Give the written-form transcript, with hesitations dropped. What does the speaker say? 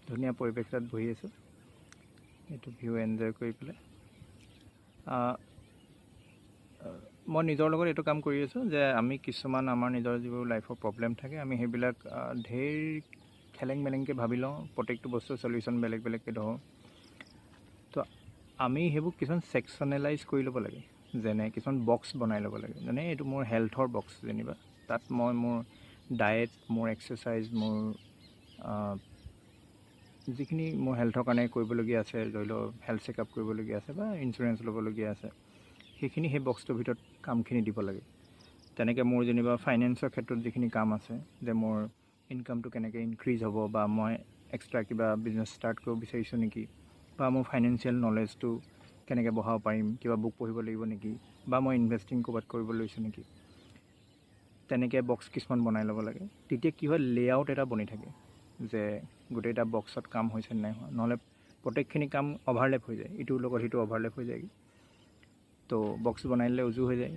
ধুনীয়া পৰিৱেশ এটাত বহি আছোঁ, এইটো ভিউ এনজয় কৰি পেলাই। মই নিজৰ লগত এইটো কাম কৰি আছোঁ যে আমি কিছুমান আমাৰ নিজৰ যিবোৰ লাইফৰ প্ৰব্লেম থাকে আমি সেইবিলাক ঢেৰ খেলেং মেলেংকৈ ভাবি লওঁ, প্ৰত্যেকটো বস্তুৰ চলিউশ্যন বেলেগ বেলেগকৈ ধৰোঁ। তো আমি সেইবোৰ কিছুমান ছেকশ্যনেলাইজ কৰি ল'ব লাগে, যেনে কিছুমান বক্স বনাই ল'ব লাগে। যেনে এইটো মোৰ হেল্থৰ বক্স যেনিবা, তাত মই মোৰ ডায়েট, মোৰ এক্সাৰচাইজ, মোৰ যিখিনি মোৰ হেল্থৰ কাৰণে কৰিবলগীয়া আছে, ধৰি লওক হেল্থ চেকআপ কৰিবলগীয়া আছে বা ইঞ্চুৰেঞ্চ ল'বলগীয়া আছে, সেইখিনি সেই বক্সটোৰ ভিতৰত কামখিনি দিব লাগে। তেনেকৈ মোৰ যেনিবা ফাইনেন্সৰ ক্ষেত্ৰত যিখিনি কাম আছে, যে মোৰ ইনকামটো কেনেকৈ ইনক্ৰিজ হ'ব, বা মই এক্সট্ৰা কিবা বিজনেছ ষ্টাৰ্ট কৰিব বিচাৰিছোঁ নেকি, বা মোৰ ফাইনেন্সিয়েল নলেজটো কেনেকৈ বঢ়াব পাৰিম, কিবা বুক পঢ়িব লাগিব নেকি, বা মই ইনভেষ্টিং ক'ৰবাত কৰিব লৈছোঁ নেকি, তেনেকৈ বক্স কিছুমান বনাই ল'ব লাগে। তেতিয়া কি হয়, লেআউট এটা বনি থাকে যে গোটেইটা বক্সত কাম হৈছে নাই হোৱা, নহ'লে প্ৰত্যেকখিনি কাম অভাৰলেপ হৈ যায়, ইটোৰ লগত সিটো অভাৰলেপ হৈ যায়। তো বক্স বনাই দিলে উজু হৈ যায়।